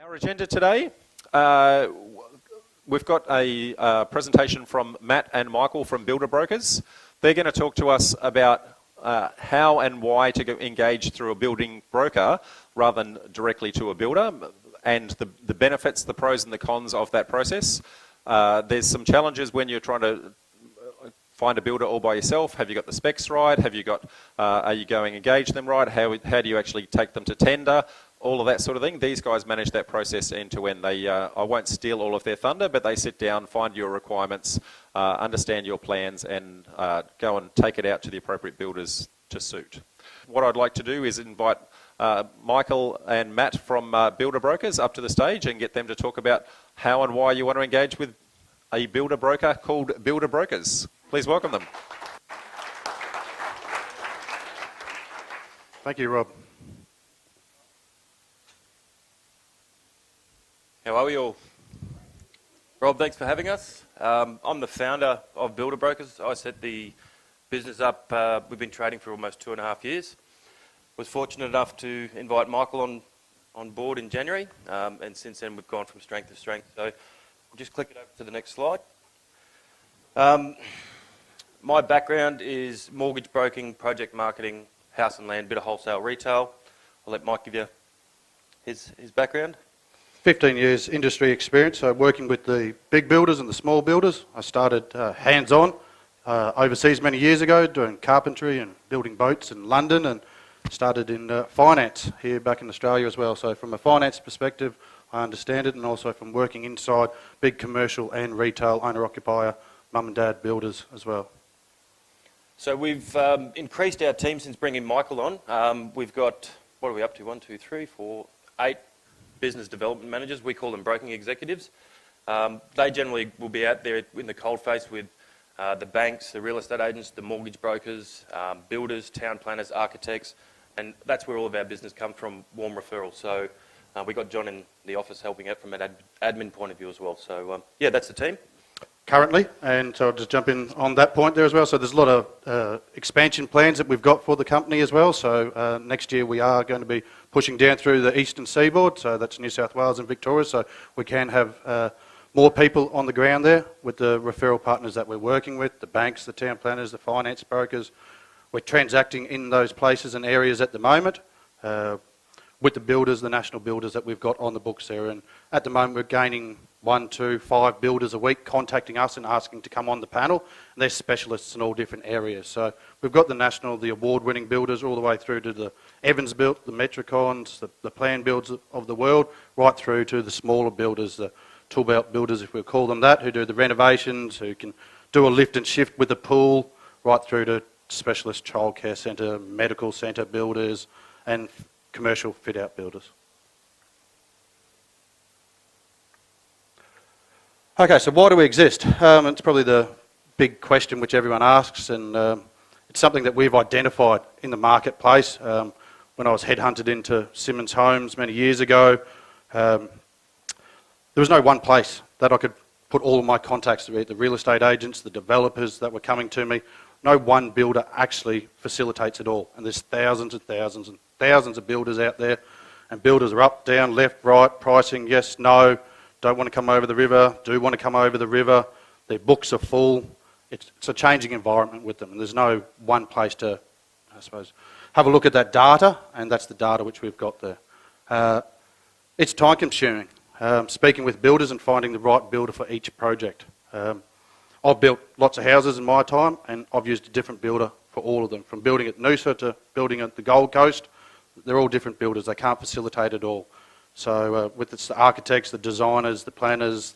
Our agenda today, we've got a presentation from Matt and Michael from Builder Brokers. They're going to talk to us about how and why to engage through a building broker rather than directly to a builder, and the benefits, the pros and the cons of that process. There's some challenges when you're trying to find a builder all by yourself. Have you got the specs right? Have you got? Are you going to engage them right? How do you actually take them to tender? All of that sort of thing. These guys manage that process end to end. They, I won't steal all of their thunder, but they sit down, find your requirements, understand your plans, and go and take it out to the appropriate builders to suit. What I'd like to do is invite Michael and Matt from Builder Brokers up to the stage and get them to talk about how and why you want to engage with a builder broker called Builder Brokers. Please welcome them. Thank you, Rob. How are we all? Rob, thanks for having us. I'm the founder of Builder Brokers. I set the business up, we've been trading for almost 2.5 years. Was fortunate enough to invite Michael on board in January, and since then we've gone from strength to strength. So we'll just click it over to the next slide. My background is mortgage broking, project marketing, house and land, bit of wholesale retail. I'll let Mike give you his background. 15 years industry experience, so working with the big builders and the small builders. I started hands-on overseas many years ago, doing carpentry and building boats in London, and started in finance here back in Australia as well. So from a finance perspective, I understand it, and also from working inside big commercial and retail owner-occupier, mum and dad builders as well. So we've increased our team since bringing Michael on. We've got, what are we up to, 1, 2, 3, 4, 8 business development managers. We call them broking executives. They generally will be out there in the coalface with the banks, the real estate agents, the mortgage brokers, builders, town planners, architects, and that's where all of our business comes from, warm referrals. So we got John in the office helping out from an admin point of view as well. So yeah, that's the team. Currently, and so I'll just jump in on that point there as well. So there's a lot of expansion plans that we've got for the company as well. So next year we are going to be pushing down through the eastern seaboard, so that's New South Wales and Victoria, so we can have more people on the ground there with the referral partners that we're working with, the banks, the town planners, the finance brokers. We're transacting in those places and areas at the moment with the builders, the national builders that we've got on the books there, and at the moment we're gaining 1, 2, 5 builders a week contacting us and asking to come on the panel, and they're specialists in all different areas. So we've got the national, the award-winning builders all the way through to the Evans Built, the Metricons, the Plan Builds of the world, right through to the smaller builders, the tool belt builders, if we call them that, who do the renovations, who can do a lift and shift with the pool, right through to specialist childcare centre, medical centre builders, and commercial fit-out builders. Okay, so why do we exist? It's probably the big question which everyone asks, and it's something that we've identified in the marketplace. When I was headhunted into Simmons Homes many years ago, there was no one place that I could put all of my contacts, the real estate agents, the developers that were coming to me. No one builder actually facilitates it all, and there's thousands and thousands and thousands of builders out there, and builders are up, down, left, right, pricing, yes, no, don't want to come over the river, do want to come over the river, their books are full. It's a changing environment with them, and there's no one place to, I suppose, have a look at that data, and that's the data which we've got there. It's time consuming, speaking with builders and finding the right builder for each project. I've built lots of houses in my time, and I've used a different builder for all of them, from building at Noosa to building at the Gold Coast. They're all different builders, they can't facilitate it all. So with the architects, the designers, the planners,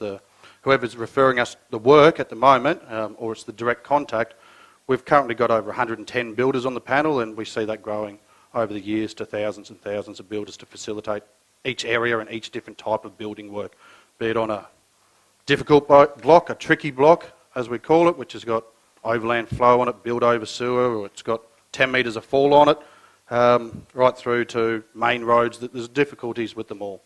whoever's referring us the work at the moment, or it's the direct contact, we've currently got over 110 builders on the panel, and we see that growing over the years to thousands and thousands of builders to facilitate each area and each different type of building work, be it on a difficult block, a tricky block, as we call it, which has got overland flow on it, build over sewer, or it's got 10 metres of fall on it, right through to main roads. There's difficulties with them all.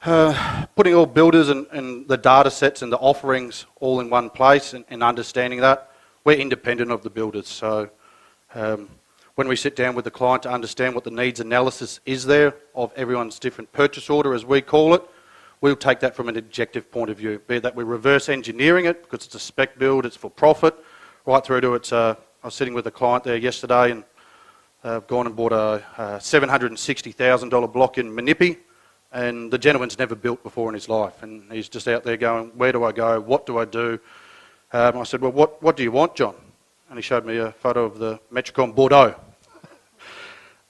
Putting all builders and the data sets and the offerings all in one place and understanding that, we're independent of the builders. So when we sit down with the client to understand what the needs analysis is there of everyone's different purchase order, as we call it, we'll take that from an objective point of view, be it that we're reverse engineering it because it's a spec build, it's for profit, right through to it's, I was sitting with a client there yesterday and I've gone and bought a $760,000 block in Manipi, and the gentleman's never built before in his life, and he's just out there going, where do I go, what do I do? I said, well, what do you want, John? And he showed me a photo of the Metricon Bordeaux.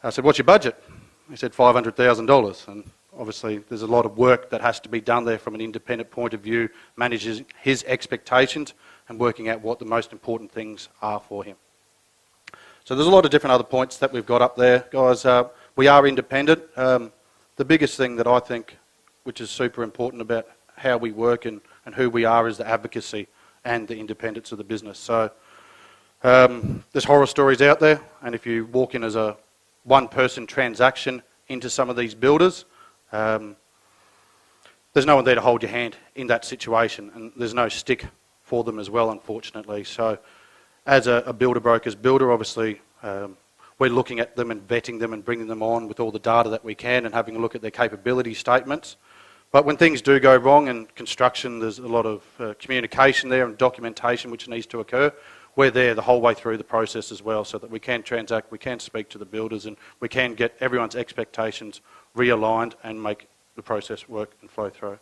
I said, what's your budget? He said, $500,000, and obviously there's a lot of work that has to be done there from an independent point of view, managing his expectations and working out what the most important things are for him. So there's a lot of different other points that we've got up there. Guys, we are independent. The biggest thing that I think, which is super important about how we work and who we are, is the advocacy and the independence of the business. So there's horror stories out there, and if you walk in as a one-person transaction into some of these builders, there's no one there to hold your hand in that situation, and there's no stick for them as well, unfortunately. So as a builder broker's builder, obviously we're looking at them and vetting them and bringing them on with all the data that we can and having a look at their capability statements. But when things do go wrong in construction, there's a lot of communication there and documentation which needs to occur. We're there the whole way through the process as well, so that we can transact, we can speak to the builders, and we can get everyone's expectations realigned and make the process work and flow through.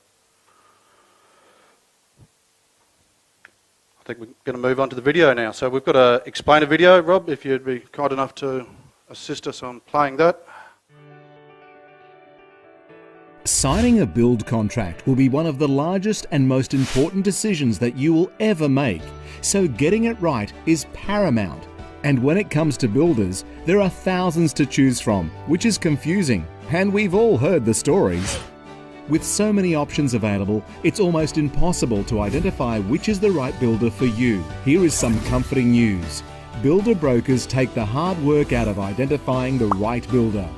I think we're going to move on to the video now. So we've got a explainer video. Rob, if you'd be kind enough to assist us on playing that. Signing a build contract will be one of the largest and most important decisions that you will ever make, so getting it right is paramount. And when it comes to builders, there are thousands to choose from, which is confusing, and we've all heard the stories. With so many options available, it's almost impossible to identify which is the right builder for you. Here is some comforting news. Builder brokers take the hard work out of identifying the right builder.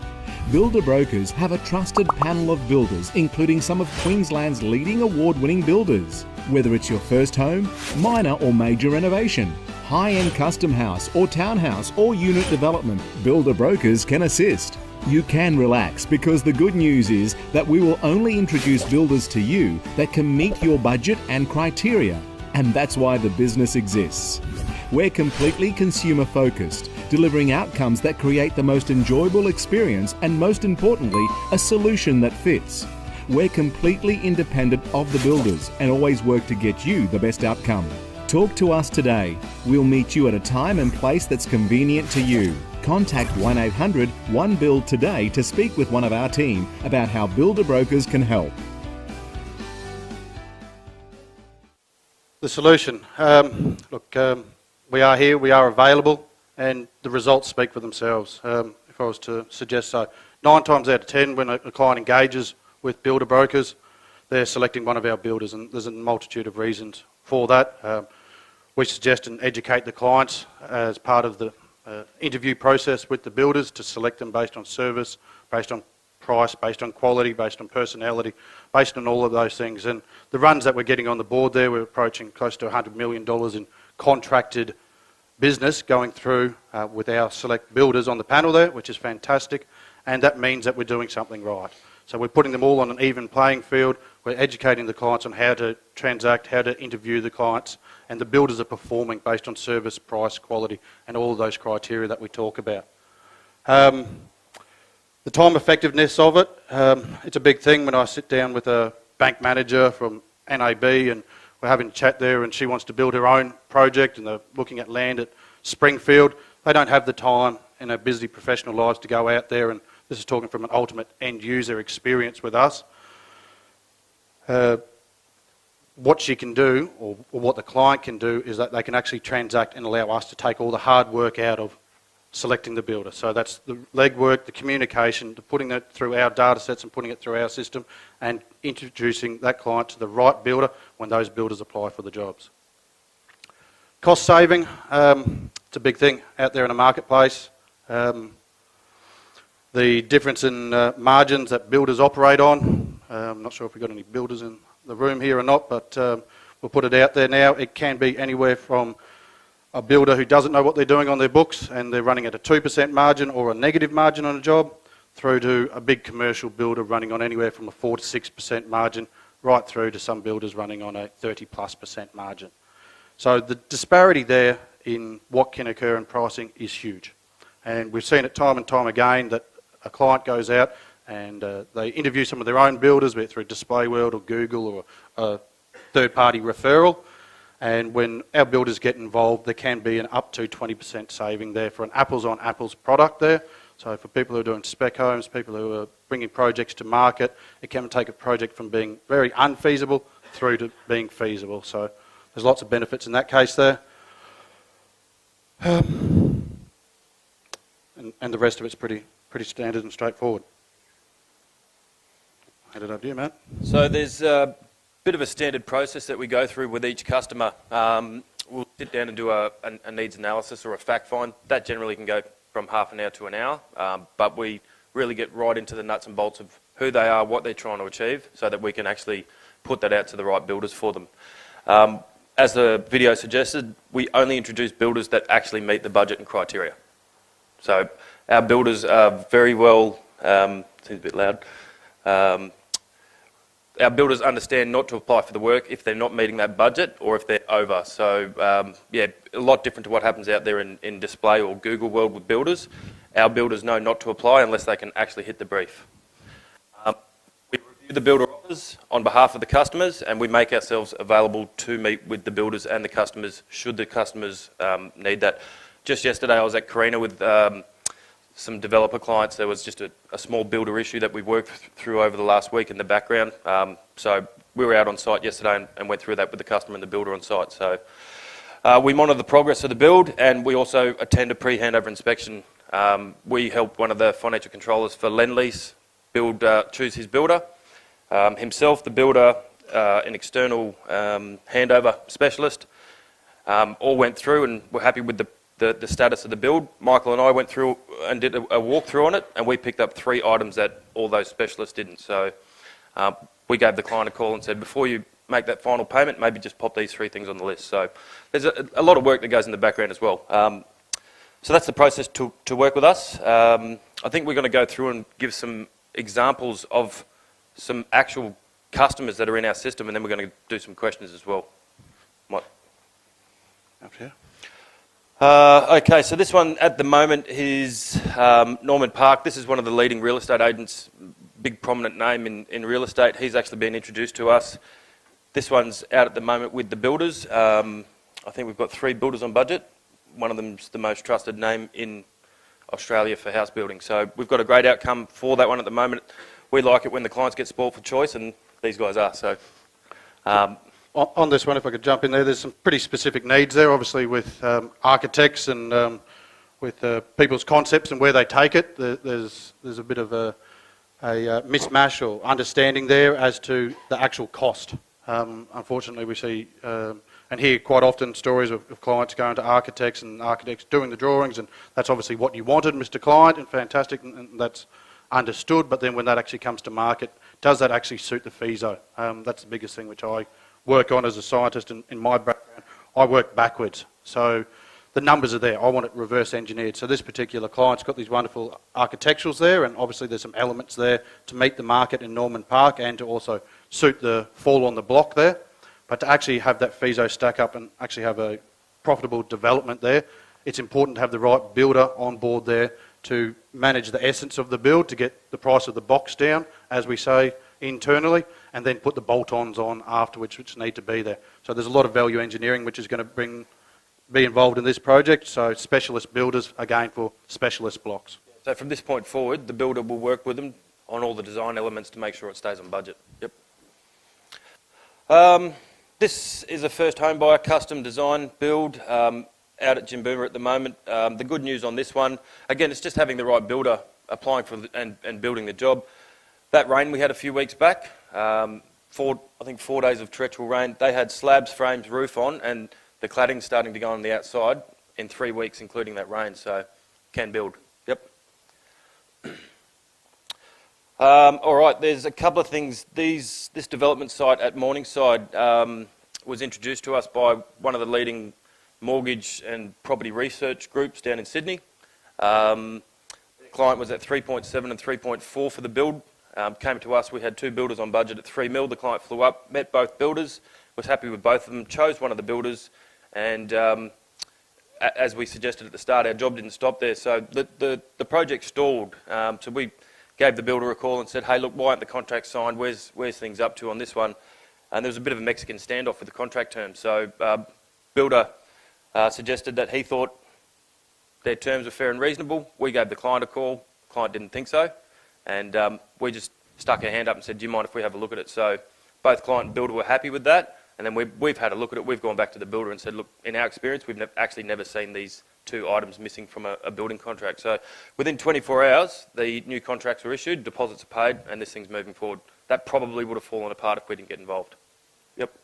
Builder brokers have a trusted panel of builders, including some of Queensland's leading award-winning builders. Whether it's your first home, minor or major renovation, high-end custom house or townhouse or unit development, Builder brokers can assist. You can relax, because the good news is that we will only introduce builders to you that can meet your budget and criteria, and that's why the business exists. We're completely consumer focused, delivering outcomes that create the most enjoyable experience and, most importantly, a solution that fits. We're completely independent of the builders and always work to get you the best outcome. Talk to us today. We'll meet you at a time and place that's convenient to you. Contact 1-800-1BUILD today to speak with one of our team about how Builder brokers can help. The solution. We are here, we are available, and the results speak for themselves, if I was to suggest so. 9 times out of 10, when a client engages with builder brokers, they're selecting one of our builders, and there's a multitude of reasons for that. We suggest and educate the clients as part of the interview process with the builders to select them based on service, based on price, based on quality, based on personality, based on all of those things. And the runs that we're getting on the board there, we're approaching close to $100 million in contracted business going through with our select builders on the panel there, which is fantastic, and that means that we're doing something right. So we're putting them all on an even playing field, we're educating the clients on how to transact, how to interview the clients, and the builders are performing based on service, price, quality, and all of those criteria that we talk about. The time effectiveness of it, it's a big thing when I sit down with a bank manager from NAB and we're having a chat there, and she wants to build her own project and they're looking at land at Springfield. They don't have the time in their busy professional lives to go out there, and this is talking from an ultimate end user experience with us. What she can do, or what the client can do, is that they can actually transact and allow us to take all the hard work out of selecting the builder. So that's the legwork, the communication, the putting it through our data sets and putting it through our system, and introducing that client to the right builder when those builders apply for the jobs. Cost saving, it's a big thing out there in the marketplace. The difference in margins that builders operate on, I'm not sure if we've got any builders in the room here or not, but we'll put it out there now. It can be anywhere from a builder who doesn't know what they're doing on their books and they're running at a 2% margin or a negative margin on a job, through to a big commercial builder running on anywhere from a 4 to 6% margin, right through to some builders running on a 30+% margin. So the disparity there in what can occur in pricing is huge. And we've seen it time and time again that a client goes out and they interview some of their own builders, be it through Display World or Google or a third-party referral. And when our builders get involved, there can be an up to 20% saving there for an apples-on-apples product there. So for people who are doing spec homes, people who are bringing projects to market, it can take a project from being very unfeasible through to being feasible. So there's lots of benefits in that case there. And the rest of it's pretty standard and straightforward. Hand it over to you, Matt. So there's a bit of a standard process that we go through with each customer. We'll sit down and do a needs analysis or a fact find. That generally can go from half an hour to an hour, but we really get right into the nuts and bolts of who they are, what they're trying to achieve, so that we can actually put that out to the right builders for them. As the video suggested, we only introduce builders that actually meet the budget and criteria. So our builders are very well, seems a bit loud, our builders understand not to apply for the work if they're not meeting that budget or if they're over. So yeah, a lot different to what happens out there in Display or Google World with builders. Our builders know not to apply unless they can actually hit the brief. We review the builder offers on behalf of the customers, and we make ourselves available to meet with the builders and the customers should the customers need that. Just yesterday I was at Carina with some developer clients. There was just a small builder issue that we worked through over the last week in the background. So we were out on site yesterday and went through that with the customer and the builder on site. So we monitor the progress of the build, and we also attend a pre-handover inspection. We help one of the financial controllers for Lendlease choose his builder. Himself, the builder, an external handover specialist, all went through and were happy with the status of the build. Michael and I went through and did a walkthrough on it, and we picked up 3 items that all those specialists didn't. So we gave the client a call and said, before you make that final payment, maybe just pop these 3 things on the list. So there's a lot of work that goes in the background as well. So that's the process to work with us. I think we're going to go through and give some examples of some actual customers that are in our system, and then we're going to do some questions as well. Mike. Up here. Okay, so this one at the moment is Norman Park. This is one of the leading real estate agents, big prominent name in real estate. He's actually been introduced to us. This one's out at the moment with the builders. I think we've got 3 builders on budget. One of them's the most trusted name in Australia for house building. So we've got a great outcome for that one at the moment. We like it when the clients get spoiled for choice, and these guys are. So. On this one, if I could jump in there, there's some pretty specific needs there, obviously with architects and with people's concepts and where they take it. There's a bit of a mismatch or understanding there as to the actual cost. Unfortunately, we see and hear quite often stories of clients going to architects and architects doing the drawings, and that's obviously what you wanted, Mr. Client, and fantastic, and that's understood. But then when that actually comes to market, does that actually suit the FISO? That's the biggest thing which I work on as a scientist in my background. I work backwards. So the numbers are there. I want it reverse engineered. So this particular client's got these wonderful architecturals there, and obviously there's some elements there to meet the market in Norman Park and to also suit the fall on the block there. But to actually have that FISO stack up and actually have a profitable development there, it's important to have the right builder on board there to manage the essence of the build, to get the price of the box down, as we say internally, and then put the bolt-ons on afterwards, which need to be there. So there's a lot of value engineering which is going to be involved in this project. So specialist builders, again, for specialist blocks. So from this point forward, the builder will work with them on all the design elements to make sure it stays on budget. Yep. This is a first home buyer custom design build out at Jimboomer at the moment. The good news on this one, again, it's just having the right builder applying for and building the job. That rain we had a few weeks back, I think 4 days of torrential rain, they had slabs, frames, roof on, and the cladding's starting to go on the outside in 3 weeks, including that rain, so can build. Yep. All right, there's a couple of things. This development site at Morningside was introduced to us by one of the leading mortgage and property research groups down in Sydney. Client was at 3.7 and 3.4 for the build. Came to us, we had two builders on budget at 3 mil. The client flew up, met both builders, was happy with both of them, chose one of the builders, and as we suggested at the start, our job didn't stop there. So the project stalled. So we gave the builder a call and said, hey, look, why aren't the contracts signed? Where's things up to on this one? And there was a bit of a Mexican standoff with the contract terms. So builder suggested that he thought their terms were fair and reasonable. We gave the client a call. The client didn't think so. And we just stuck our hand up and said, do you mind if we have a look at it? So both client and builder were happy with that. And then we've had a look at it. We've gone back to the builder and said, look, in our experience, we've actually never seen these two items missing from a building contract. So within 24 hours, the new contracts were issued, deposits are paid, and this thing's moving forward. That probably would have fallen apart if we didn't get involved. Yep.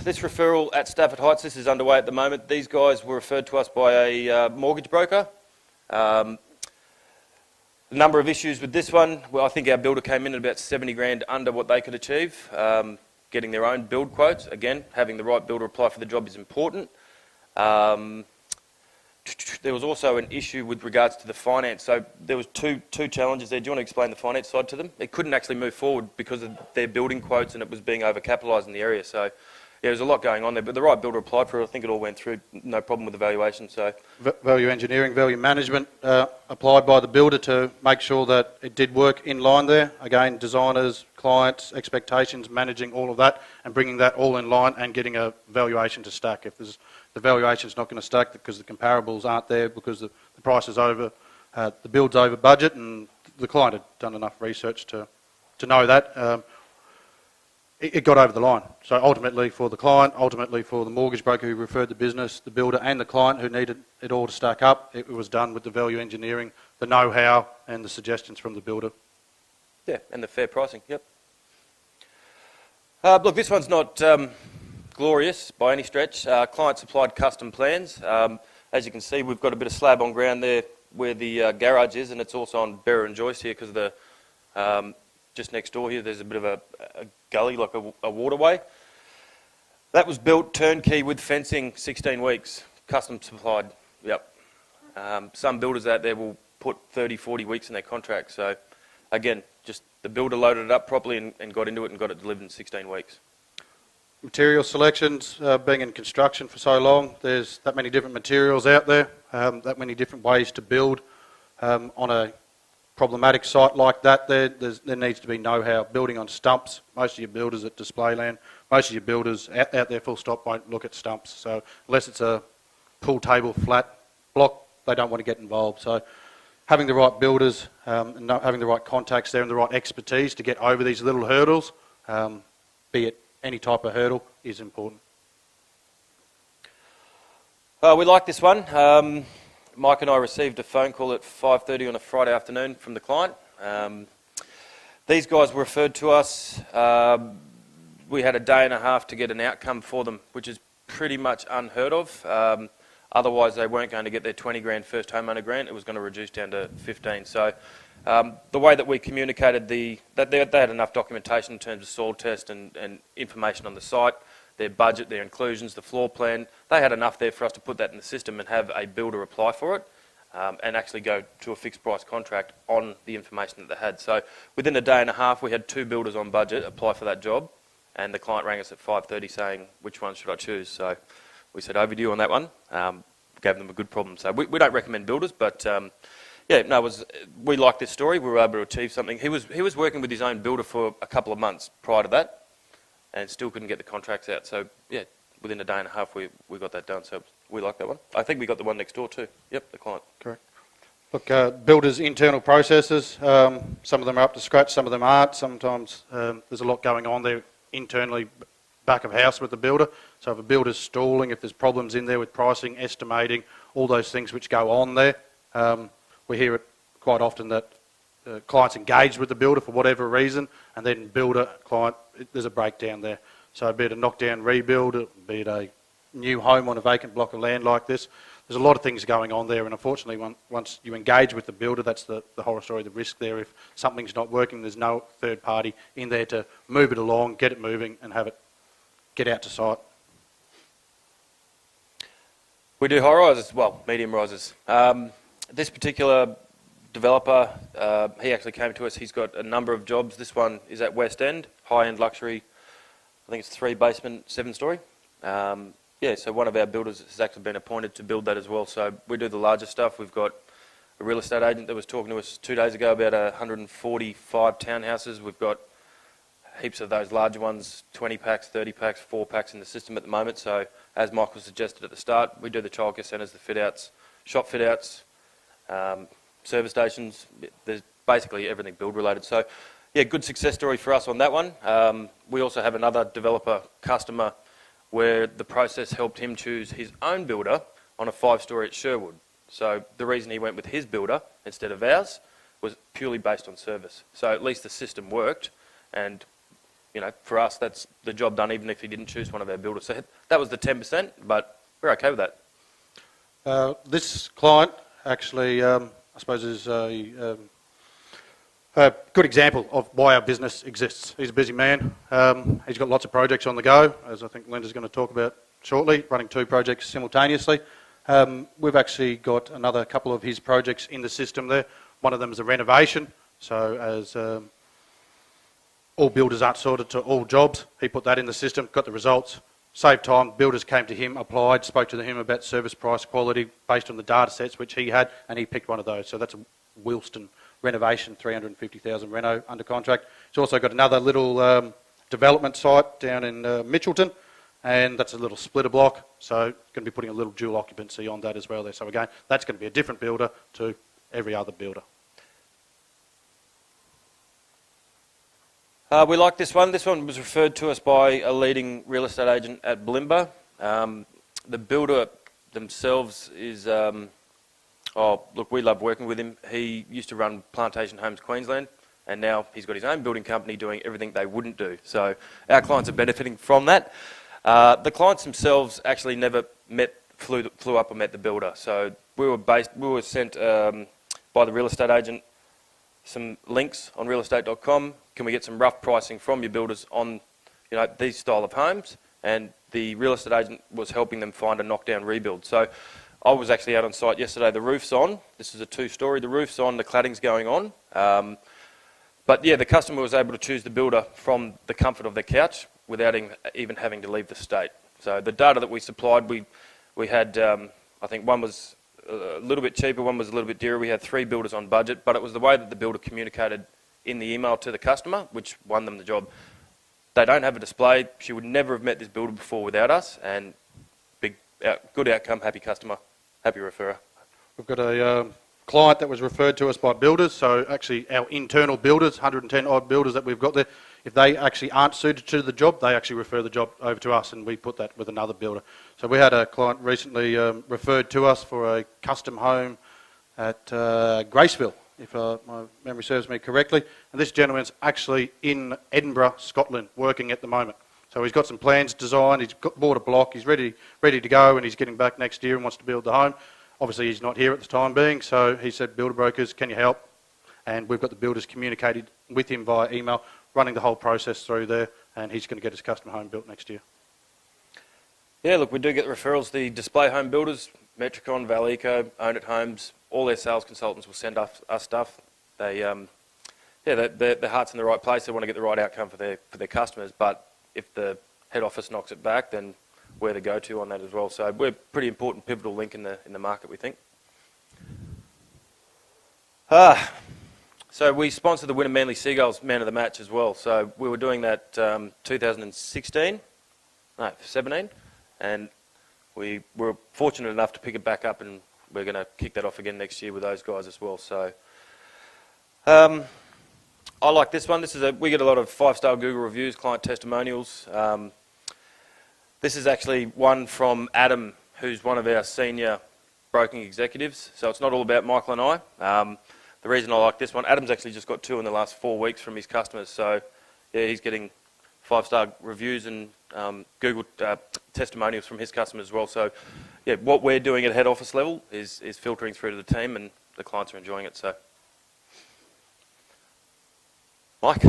This referral at Stafford Heights, this is underway at the moment. These guys were referred to us by a mortgage broker. A number of issues with this one. Well, I think our builder came in at about 70 grand under what they could achieve, getting their own build quotes. Again, having the right builder apply for the job is important. There was also an issue with regards to the finance. So there was two challenges there. Do you want to explain the finance side to them? It couldn't actually move forward because of their building quotes and it was being overcapitalised in the area. So yeah, there's a lot going on there, but the right builder applied for it. I think it all went through, no problem with the valuation. So Value engineering, value management applied by the builder to make sure that it did work in line there. Again, designers, clients, expectations, managing all of that and bringing that all in line and getting a valuation to stack. If the valuation's not going to stack because the comparables aren't there, because the price is over, the build's over budget, and the client had done enough research to know that. It got over the line. So ultimately for the client, ultimately for the mortgage broker who referred the business, the builder and the client who needed it all to stack up, it was done with the value engineering, the know-how and the suggestions from the builder. yeah, and the fair pricing, yep. Look, this one's not glorious by any stretch. Client supplied custom plans. As you can see, we've got a bit of slab on ground there where the garage is, and it's also on Berra and Joyce here because of the just next door here, there's a bit of a gully, like a waterway. That was built turnkey with fencing, 16 weeks, custom supplied, yep. Some builders out there will put 30, 40 weeks in their contract. So again, just the builder loaded it up properly and got into it and got it delivered in 16 weeks. Material selections, being in construction for so long, there's that many different materials out there, that many different ways to build on a problematic site like that. There needs to be know-how. Building on stumps, most of your builders at display land, most of your builders out there full stop won't look at stumps. So unless it's a pool table flat block, they don't want to get involved. So having the right builders and having the right contacts there and the right expertise to get over these little hurdles, be it any type of hurdle, is important. We like this one. Mike and I received a phone call at 5:30 on a Friday afternoon from the client. These guys were referred to us. We had a day and a half to get an outcome for them, which is pretty much unheard of. Otherwise, they weren't going to get their 20 grand first homeowner grant. It was going to reduce down to 15. So the way that we communicated that they had enough documentation in terms of soil test and information on the site, their budget, their inclusions, the floor plan, they had enough there for us to put that in the system and have a builder apply for it and actually go to a fixed price contract on the information that they had. So within a day and a half, we had two builders on budget apply for that job, and the client rang us at 5:30 saying, which one should I choose? So we said overdue on that one, gave them a good problem. So we don't recommend builders, but yeah, no, we liked this story. We were able to achieve something. He was working with his own builder for a couple of months prior to that, and still couldn't get the contracts out. So yeah, within a day and a half, we got that done. So we like that one. I think we got the one next door too. Yep, the client. Correct. Look, builders' internal processes, some of them are up to scratch, some of them aren't. Sometimes there's a lot going on there internally, back of house with the builder. So if a builder's stalling, if there's problems in there with pricing, estimating, all those things which go on there, we hear it quite often that clients engage with the builder for whatever reason, and then builder, client, there's a breakdown there. So be it a knockdown rebuild, be it a new home on a vacant block of land like this, there's a lot of things going on there, and unfortunately once you engage with the builder, that's the horror story, the risk there. If something's not working, there's no third party in there to move it along, get it moving and have it get out to site. We do high rises, well, medium rises. This particular developer, he actually came to us. He's got a number of jobs. This one is at West End, high-end luxury. I think it's 3 basement, 7-story. Yeah, so one of our builders has actually been appointed to build that as well. So we do the larger stuff. We've got a real estate agent that was talking to us 2 days ago about 145 townhouses. We've got heaps of those larger ones, 20 packs, 30 packs, 4 packs in the system at the moment. So as Michael suggested at the start, we do the childcare centres, the fit-outs, shop fit-outs, service stations. There's basically everything build-related. So yeah, good success story for us on that one. We also have another developer customer where the process helped him choose his own builder on a 5-story at Sherwood. So the reason he went with his builder instead of ours was purely based on service. So at least the system worked, and you know, for us, that's the job done, even if he didn't choose one of our builders. So that was the 10%, but we're okay with that. This client actually, I suppose, is a good example of why our business exists. He's a busy man. He's got lots of projects on the go, as I think Linda's going to talk about shortly, running 2 projects simultaneously. We've actually got another couple of his projects in the system there. One of them is a renovation. So as all builders aren't sorted to all jobs, he put that in the system, got the results, saved time. Builders came to him, applied, spoke to him about service, price, quality based on the data sets which he had, and he picked one of those. So that's a Wilston renovation, 350,000 reno under contract. He's also got another little development site down in Mitchelton, and that's a little splitter block, so going to be putting a little dual occupancy on that as well there. So again, that's going to be a different builder to every other builder. We like this one. This one was referred to us by a leading real estate agent at Blimba. The builder themselves is, oh, look, we love working with him. He used to run Plantation Homes Queensland, and now he's got his own building company doing everything they wouldn't do. So our clients are benefiting from that. The clients themselves actually never flew up and met the builder. So we were sent by the real estate agent some links on realestate.com. Can we get some rough pricing from your builders on, you know, these style of homes? And the real estate agent was helping them find a knockdown rebuild. So I was actually out on site yesterday. The roof's on. This is a 2-story. The roof's on. The cladding's going on. But yeah, the customer was able to choose the builder from the comfort of their couch without even having to leave the state. So the data that we supplied, we had, I think one was a little bit cheaper, one was a little bit dearer. We had 3 builders on budget, but it was the way that the builder communicated in the email to the customer which won them the job. They don't have a display. She would never have met this builder before without us, and good outcome, happy customer, happy referrer. We've got a client that was referred to us by builders, so actually our internal builders, 110 odd builders that we've got there, if they actually aren't suited to the job, they actually refer the job over to us, and we put that with another builder. So we had a client recently referred to us for a custom home at Graceville, if my memory serves me correctly. And this gentleman's actually in Edinburgh, Scotland, working at the moment. So he's got some plans designed, he's bought a block, he's ready to go, and he's getting back next year and wants to build the home. Obviously he's not here at the time being, so he said, Builder Brokers, can you help? And we've got the builders communicated with him via email, running the whole process through there, and he's going to get his custom home built next year. Yeah, look, we do get referrals. The display home builders, Metricon, Valeco, Own It Homes, all their sales consultants will send us stuff. They, their heart's in the right place. They want to get the right outcome for their customers. But if the head office knocks it back, then we're the go-to on that as well. So we're a pretty important, pivotal link in the market, we think. So we sponsored the Wynnum Manly Seagulls Man of the Match as well. So we were doing that 17, and we were fortunate enough to pick it back up, and we're going to kick that off again next year with those guys as well. So I like this one. We get a lot of 5-star Google reviews, client testimonials. This is actually one from Adam, who's one of our senior broking executives. So it's not all about Michael and I. The reason I like this one, Adam's actually just got 2 in the last 4 weeks from his customers. So yeah, he's getting 5-star reviews and Google testimonials from his customers as well. So yeah, what we're doing at head office level is filtering through to the team, and the clients are enjoying it. So Mike.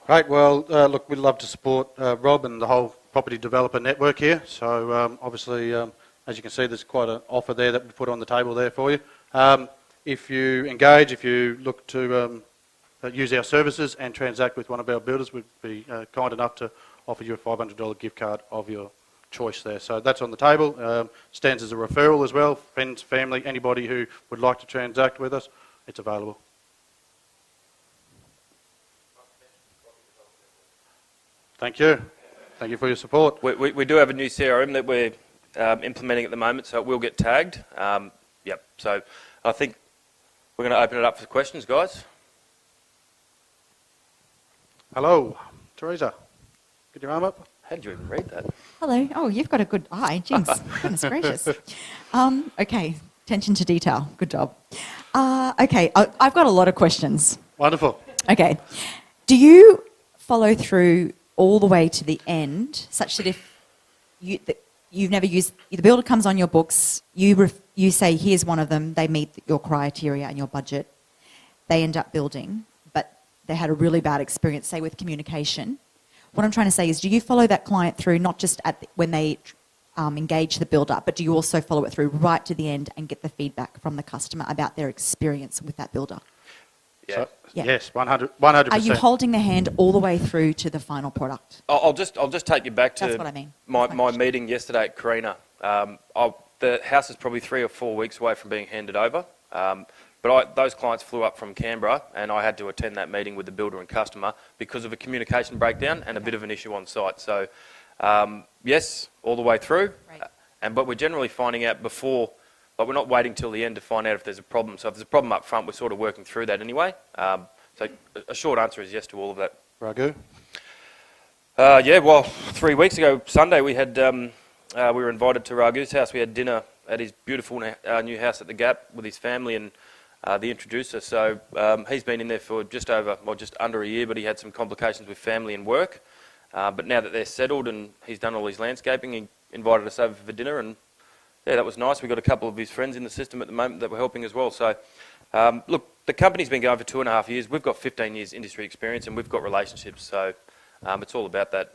Great. Well, look, we'd love to support Rob and the whole property developer network here. So obviously, as you can see, there's quite an offer there that we put on the table there for you. If you engage, if you look to use our services and transact with one of our builders, we'd be kind enough to offer you a $500 gift card of your choice there. So that's on the table. Stands as a referral as well. Friends, family, anybody who would like to transact with us, it's available. Thank you. Thank you for your support. We do have a new CRM that we're implementing at the moment, so it will get tagged. Yep. So I think we're going to open it up for questions, guys. Hello, Teresa. Get your arm up. How did you even read that? Hello. Oh, you've got a good eye. Jinx. Goodness gracious. Okay. Attention to detail. Good job. Okay. I've got a lot of questions. Wonderful. Okay. Do you follow through all the way to the end, such that if you've never used, the builder comes on your books, you say, here's one of them, they meet your criteria and your budget, they end up building, but they had a really bad experience, say, with communication. What I'm trying to say is, do you follow that client through, not just when they engage the builder, but do you also follow it through right to the end and get the feedback from the customer about their experience with that builder? Yeah. So, Yeah. Yes, 100%. Are you holding the hand all the way through to the final product? I'll just take you back to That's what I mean. my That's my question. meeting yesterday at Carina. The house is probably 3 or 4 weeks away from being handed over. But those clients flew up from Canberra, and I had to attend that meeting with the builder and customer because of a communication breakdown and a bit of an issue on site. So, yes, all the way through. Right. But we're generally finding out before, like we're not waiting till the end to find out if there's a problem. So if there's a problem up front, we're sort of working through that anyway. So a short answer is yes to all of that. Raghu? Yeah, well, 3 weeks ago, Sunday, we were invited to Raghu's house. We had dinner at his beautiful new house at the Gap with his family and the introducer. So he's been in there for just under a year, but he had some complications with family and work. But now that they're settled and he's done all his landscaping, he invited us over for dinner, and yeah, that was nice. We've got a couple of his friends in the system at the moment that we're helping as well. So, look, the company's been going for 2.5 years. We've got 15 years industry experience and we've got relationships. So it's all about that.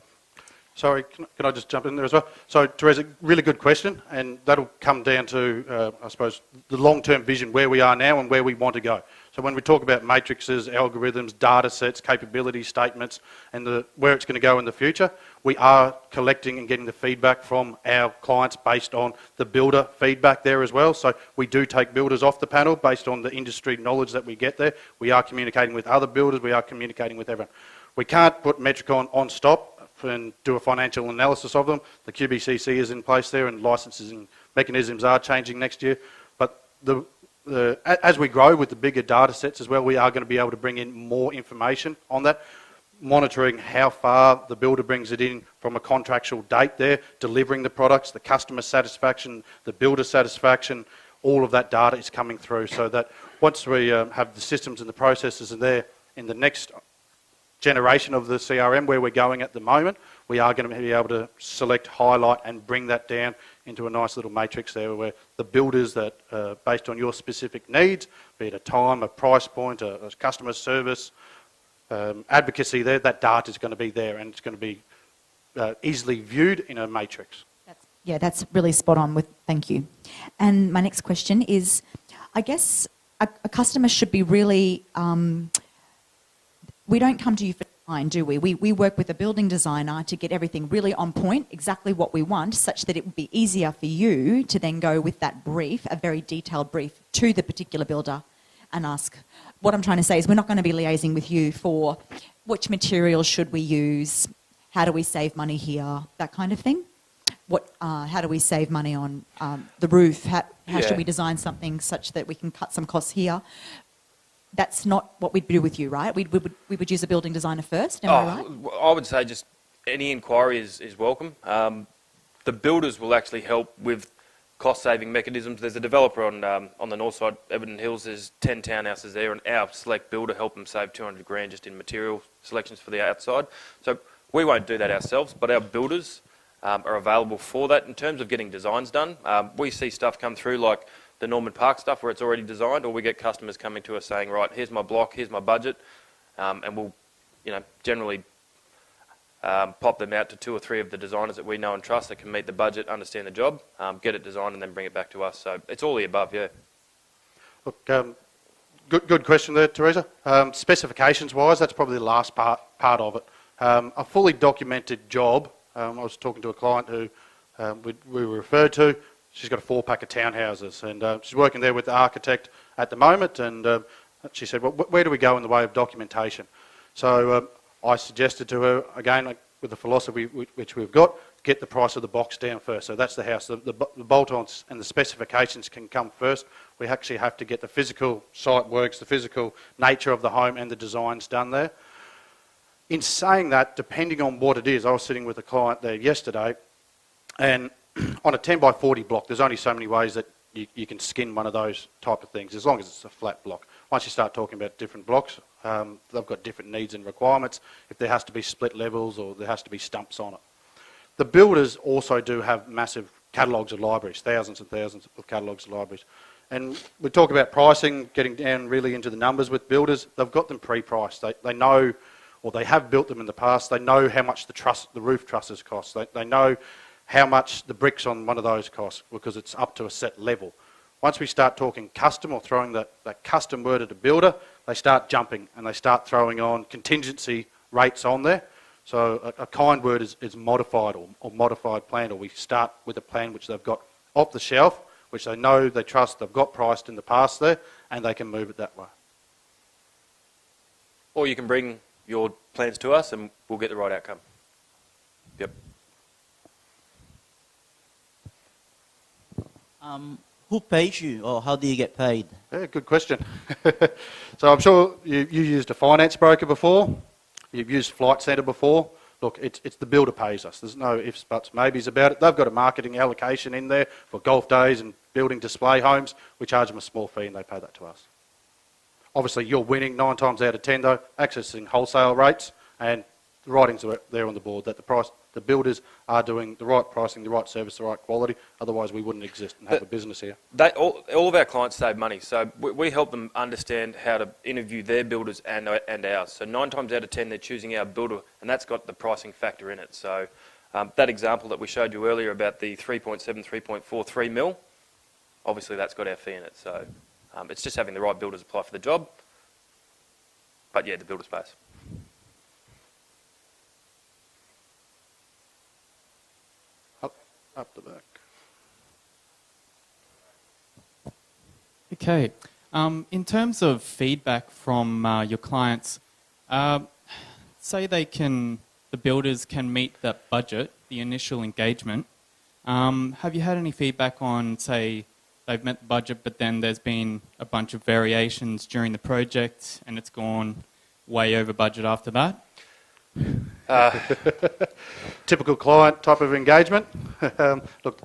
Sorry, can I just jump in there as well? So, Teresa, really good question, and that'll come down to, I suppose, the long-term vision, where we are now and where we want to go. So when we talk about matrices, algorithms, data sets, capability statements, and where it's going to go in the future, we are collecting and getting the feedback from our clients based on the builder feedback there as well. So we do take builders off the panel based on the industry knowledge that we get there. We are communicating with other builders. We are communicating with everyone. We can't put Metricon on stop and do a financial analysis of them. The QBCC is in place there, and licensing mechanisms are changing next year. But as we grow with the bigger data sets as well, we are going to be able to bring in more information on that, monitoring how far the builder brings it in from a contractual date there, delivering the products, the customer satisfaction, the builder satisfaction, all of that data is coming through, so that once we have the systems and the processes in there in the next generation of the CRM where we're going at the moment, we are going to be able to select, highlight and bring that down into a nice little matrix there where the builders that, based on your specific needs, be it a time, a price point, a customer service, advocacy there, that data is going to be there and it's going to be easily viewed in a matrix. That's really spot on. Thank you. And my next question is, I guess a customer should be really... we don't come to you for design, do we? We work with a building designer to get everything really on point, exactly what we want, such that it would be easier for you to then go with that brief, a very detailed brief, to the particular builder and ask. What I'm trying to say is we're not going to be liaising with you for which materials should we use, how do we save money here, that kind of thing. How do we save money on the roof, how should we design something such that we can cut some costs here. That's not what we'd do with you, right? We would use a building designer first, am I right? I would say just any inquiry is welcome. The builders will actually help with cost-saving mechanisms. There's a developer on the north side, Everton Hills. There's 10 townhouses there, and our select builder helped them save $200,000 just in material selections for the outside. So we won't do that ourselves, but our builders are available for that. In terms of getting designs done, we see stuff come through like the Norman Park stuff where it's already designed, or we get customers coming to us saying, right, here's my block, here's my budget, and we'll generally pop them out to 2 or 3 of the designers that we know and trust that can meet the budget, understand the job, get it designed, and then bring it back to us. So it's all the above, yeah. Look, good question there, Teresa. Specifications-wise, that's probably the last part of it. A fully documented job. I was talking to a client who we were referred to. She's got a 4-pack of townhouses, and she's working there with the architect at the moment. And she said, "Well, where do we go in the way of documentation?" So I suggested to her, again, with the philosophy which we've got, get the price of the box down first. So that's the house. The bolt-ons and the specifications can come first. We actually have to get the physical site works, the physical nature of the home and the designs done there. In saying that, depending on what it is, I was sitting with a client there yesterday, and on a 10 by 40 block, there's only so many ways that you can skin one of those type of things, as long as it's a flat block. Once you start talking about different blocks, they've got different needs and requirements, if there has to be split levels or there has to be stumps on it. The builders also do have massive catalogues of libraries, thousands and thousands of catalogues of libraries. And we talk about pricing, getting down really into the numbers with builders. They've got them pre-priced. They know, or they have built them in the past, they know how much the roof trusses cost. They know how much the bricks on one of those cost, because it's up to a set level. Once we start talking custom, or throwing that custom word at a builder, they start jumping and they start throwing on contingency rates on there. So a kind word is modified or modified plan, or we start with a plan which they've got off the shelf, which they know, they trust, they've got priced in the past there, and they can move it that way. Or you can bring your plans to us and we'll get the right outcome. Yep. Who pays you, or how do you get paid? Yeah, good question. So I'm sure you used a finance broker before. You've used Flight Centre before. Look, it's the builder pays us. There's no ifs, buts, maybes about it. They've got a marketing allocation in there for golf days and building display homes. We charge them a small fee and they pay that to us. Obviously, you're winning 9 times out of 10, though, accessing wholesale rates, and the writings are there on the board that the builders are doing the right pricing, the right service, the right quality. Otherwise, we wouldn't exist and have a business here. All of our clients save money, so we help them understand how to interview their builders and ours. So 9 times out of 10, they're choosing our builder, and that's got the pricing factor in it. So that example that we showed you earlier about the 3.7, 3.43 mil, obviously that's got our fee in it. So it's just having the right builders apply for the job. But yeah, the builder's pays. Up the back. Okay. In terms of feedback from your clients, say the builders can meet that budget, the initial engagement. Have you had any feedback on, say, they've met the budget, but then there's been a bunch of variations during the project and it's gone way over budget after that? Typical client type of engagement. Look,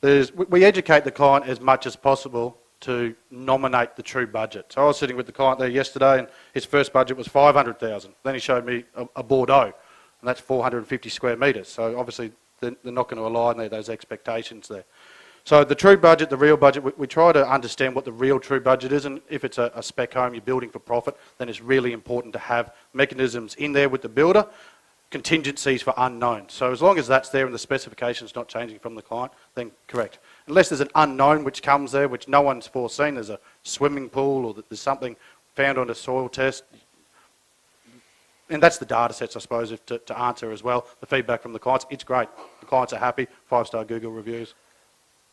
we educate the client as much as possible to nominate the true budget. So I was sitting with the client there yesterday, and his first budget was 500,000. Then he showed me a Bordeaux, and that's 450 square metres. So obviously they're not going to align those expectations there. So the true budget, the real budget, we try to understand what the real true budget is, and if it's a spec home you're building for profit, then it's really important to have mechanisms in there with the builder, contingencies for unknowns. So as long as that's there and the specification's not changing from the client, then correct. Unless there's an unknown which comes there, which no one's foreseen, there's a swimming pool or there's something found on a soil test, and that's the data sets, I suppose, to answer as well. The feedback from the clients, it's great. The clients are happy, 5-star Google reviews.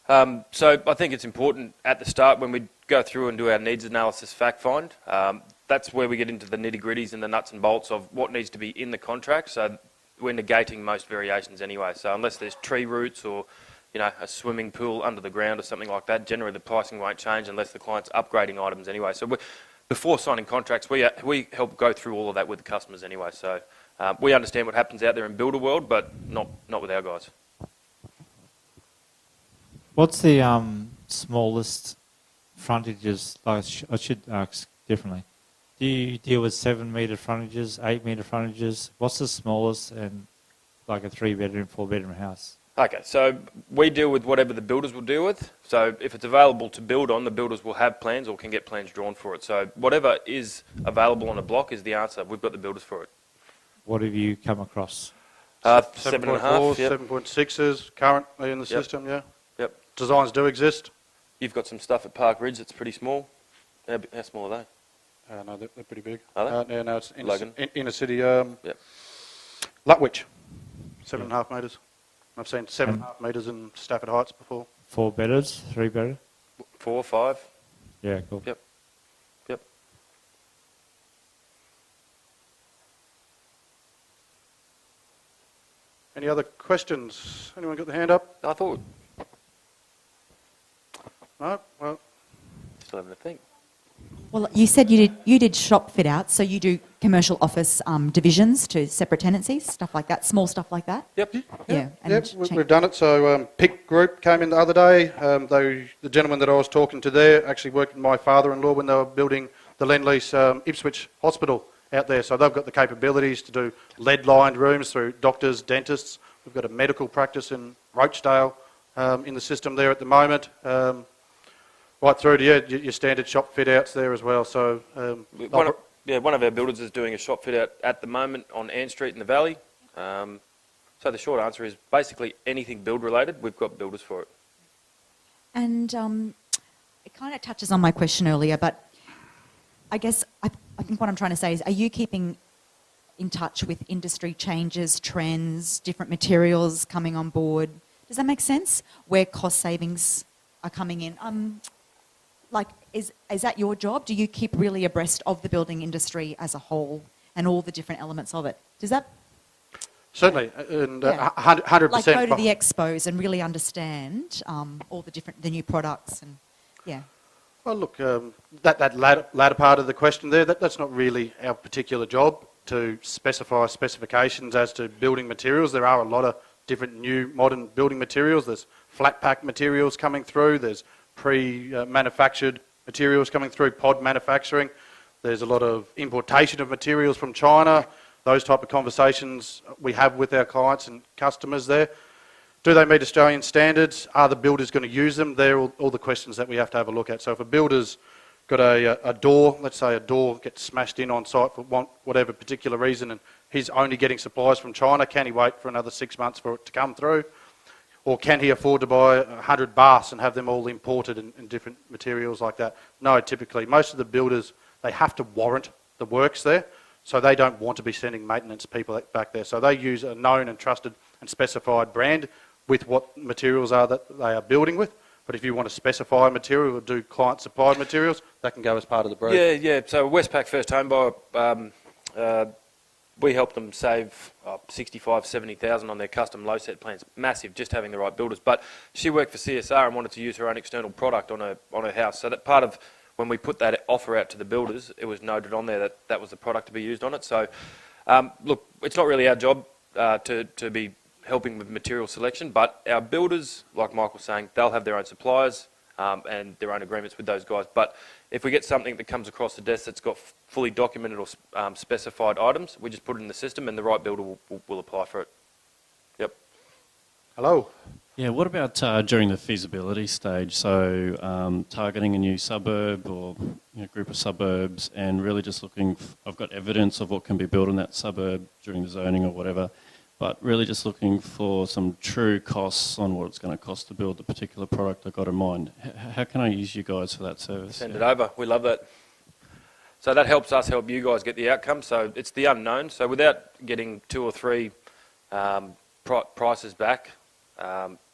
So I think it's important at the start when we go through and do our needs analysis fact find. That's where we get into the nitty-gritties and the nuts and bolts of what needs to be in the contract. So we're negating most variations anyway. So unless there's tree roots or a swimming pool under the ground or something like that, generally the pricing won't change unless the client's upgrading items anyway. So before signing contracts, we help go through all of that with the customers anyway. So we understand what happens out there in builder world, but not with our guys. What's the smallest frontages? I should ask differently. Do you deal with 7-metre frontages, 8-metre frontages? What's the smallest and like a 3-bedroom, 4-bedroom house? Okay, so we deal with whatever the builders will deal with. So if it's available to build on, the builders will have plans or can get plans drawn for it. So whatever is available on a block is the answer. We've got the builders for it. what have you come across? 7.5. Yep. 7.6s currently in the Yep. system, yeah. Yep. Designs do exist. You've got some stuff at Park Ridge that's pretty small. How small are they? No, they're pretty big. Are they? Yeah, no, it's Logan? inner city. Yep. Lutwich, 7.5 metres. I've seen 7.5 metres in Stafford Heights before. 4 bedders, 3 bedders? 4 or 5. Yeah, cool. Yep. Yep. Any other questions? Anyone got the hand up? I thought, No? Well, still having a think. Well, you said you did shop fit outs, so you do commercial office divisions to separate tenancies, stuff like that, small stuff like that. Yep. Yeah. we've done it. So PIC Group came in the other day. The gentleman that I was talking to there actually worked with my father-in-law when they were building the Lend-Lease Ipswich Hospital out there. So they've got the capabilities to do lead-lined rooms through doctors, dentists. We've got a medical practice in Rochdale in the system there at the moment. Right through to your standard shop fit-outs there as well. So One of our builders is doing a shop fit out at the moment on Ann Street in the Valley. So the short answer is basically anything build related, we've got builders for it. And it kind of touches on my question earlier, but I guess I think what I'm trying to say is, are you keeping in touch with industry changes, trends, different materials coming on board? Does that make sense? Where cost savings are coming in? Is that your job? Do you keep really abreast of the building industry as a whole and all the different elements of it? Does that... certainly, and Yeah. 100%. Like go to the expos and really understand all the new products and, yeah. Well, look, that latter part of the question there, that's not really our particular job to specify specifications as to building materials. There are a lot of different new modern building materials. There's flat pack materials coming through. There's pre-manufactured materials coming through, pod manufacturing. There's a lot of importation of materials from China. Those type of conversations we have with our clients and customers there. Do they meet Australian standards? Are the builders going to use them? They're all the questions that we have to have a look at. So if a builder's got a door, let's say a door gets smashed in on site for whatever particular reason, and he's only getting supplies from China, can he wait for another 6 months for it to come through? Or can he afford to buy 100 baths and have them all imported in different materials like that? No, typically. Most of the builders, they have to warrant the works there, so they don't want to be sending maintenance people back there. So they use a known and trusted and specified brand with what materials are that they are building with. But if you want to specify material or do client-supplied materials, that can go as part of the brief. Yeah. So Westpac First Home Buyer, we help them save 65, 70,000 on their custom low set plans. Massive, just having the right builders. But she worked for CSR and wanted to use her own external product on her house. So that part of when we put that offer out to the builders, it was noted on there that that was the product to be used on it. So look, it's not really our job to be helping with material selection, but our builders, like Michael was saying, they'll have their own suppliers and their own agreements with those guys. But if we get something that comes across the desk that's got fully documented or specified items, we just put it in the system and the right builder will apply for it. Yep. Hello. Yeah, what about during the feasibility stage? So targeting a new suburb or group of suburbs and really just looking, I've got evidence of what can be built in that suburb during the zoning or whatever, but really just looking for some true costs on what it's going to cost to build the particular product I've got in mind. How can I use you guys for that service? Send it over. We love that. So that helps us help you guys get the outcome. So it's the unknown. So without getting 2 or 3 prices back,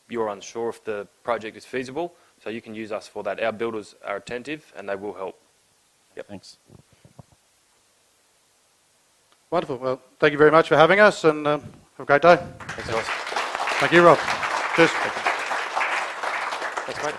you're unsure if the project is feasible. So you can use us for that. Our builders are attentive and they will help. Yep. Thanks. Wonderful. Well, thank you very much for having us, and have a great day. Thanks, guys. Thank you, Rob. Cheers. Thanks, mate.